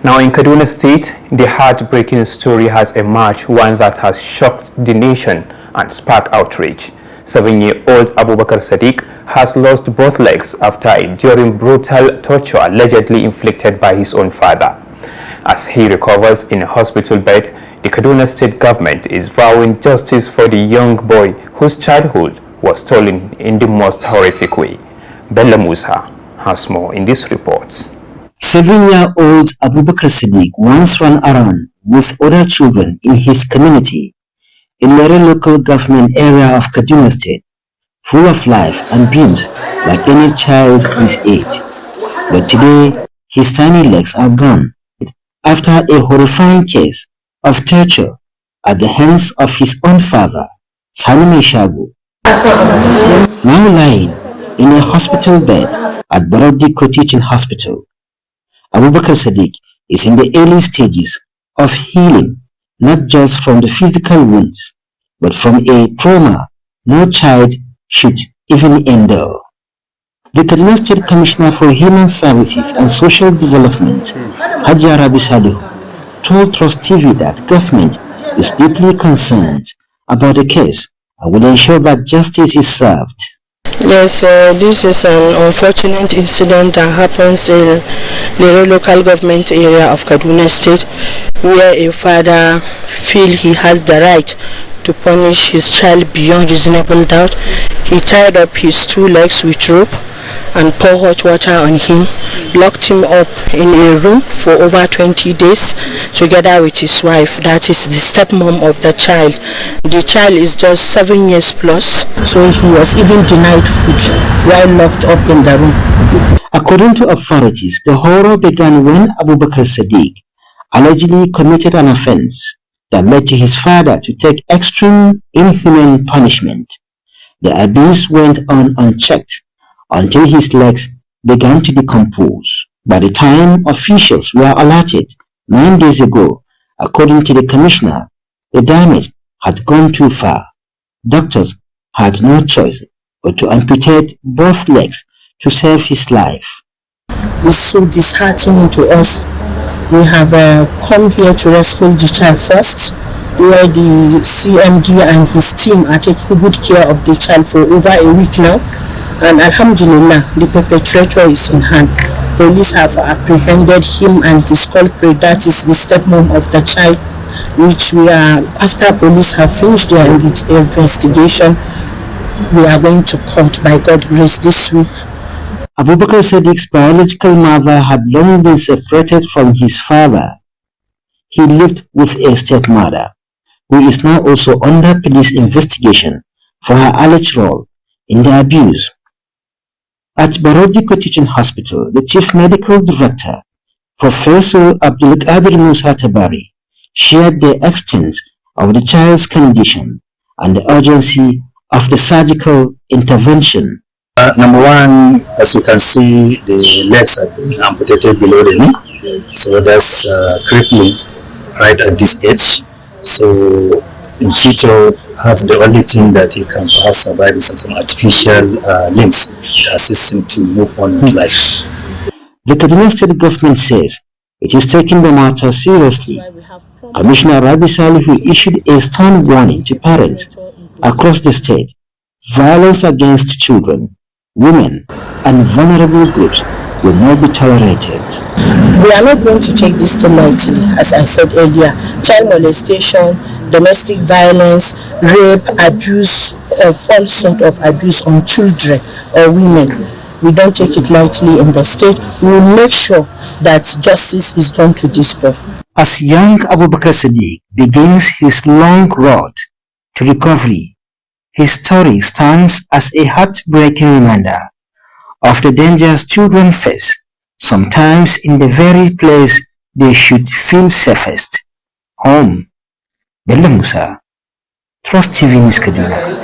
Now in Kaduna State, the heartbreaking story has emerged, one that has shocked the nation and sparked outrage. 7-year-old Abubakar Sadiq has lost both legs after enduring brutal torture allegedly inflicted by his own father. As he recovers in a hospital bed, the Kaduna State Government is vowing justice for the young boy whose childhood was stolen in the most horrific way. Bello Musa has more in this report. 7-year-old Abubakar Sadiq once ran around with other children in his community in the local government area of Kaduna State, full of life and dreams like any child his age. But today, his tiny legs are gone after a horrifying case of torture at the hands of his own father, Shagu. Now lying in a hospital bed at Bello Teaching Hospital, Abubakar Sadiq is in the early stages of healing, not just from the physical wounds, but from a trauma no child should even endure. The Kaduna State Commissioner for Human Services and Social Development, Abubakar Sadiq, told Trust TV that government is deeply concerned about the case and will ensure that justice is served. Yes, this is an unfortunate incident that happens in the local government area of Kaduna State, where a father feels he has the right to punish his child beyond reasonable doubt. He tied up his 2 legs with rope and poured hot water on him, locked him up in a room for over 20 days together with his wife, that is the stepmom of the child. The child is just 7 years plus, so he was even denied food while locked up in the room. According to authorities, the horror began when Abubakar Sadiq allegedly committed an offense that led to his father to take extreme inhumane punishment. The abuse went on unchecked until his legs began to decompose. By the time officials were alerted 9 days ago, according to the commissioner, the damage had gone too far. Doctors had no choice but to amputate both legs to save his life. It's so disheartening to us. We have come here to rescue the child first, where the CMD and his team are taking good care of the child for over a week now. And Alhamdulillah, the perpetrator is in hand. Police have apprehended him and his culprit, that is the stepmom of the child, which we are, after police have finished their investigation, we are going to court by God's grace this week. Abubakar Sadiq's biological mother had long been separated from his father. He lived with a stepmother, who is now also under police investigation for her alleged role in the abuse. At Bello Teaching Hospital, the Chief Medical Director, Professor Musa shared the extent of the child's condition and the urgency of the surgical intervention. Number one, as you can see, the legs have been amputated below the knee, so that's crippling right at this age. So in future, have the only thing that he can perhaps survive is some artificial limbs to assist him to move on with life. The Kaduna State Government says it is taking the matter seriously. Commissioner Rabi Salihu issued a stern warning to parents across the state. Violence against children, women, and vulnerable groups will not be tolerated. We are not going to take this too lightly, as I said earlier. Child molestation, domestic violence, rape, abuse of all sorts of abuse on children or women. We don't take it lightly in the state. We will make sure that justice is done to this boy. As young Abubakar Sadiq begins his long road to recovery, his story stands as a heartbreaking reminder of the dangers children face, sometimes in the very place they should feel safest, home. Bello Musa, Trust TV News Kaduna.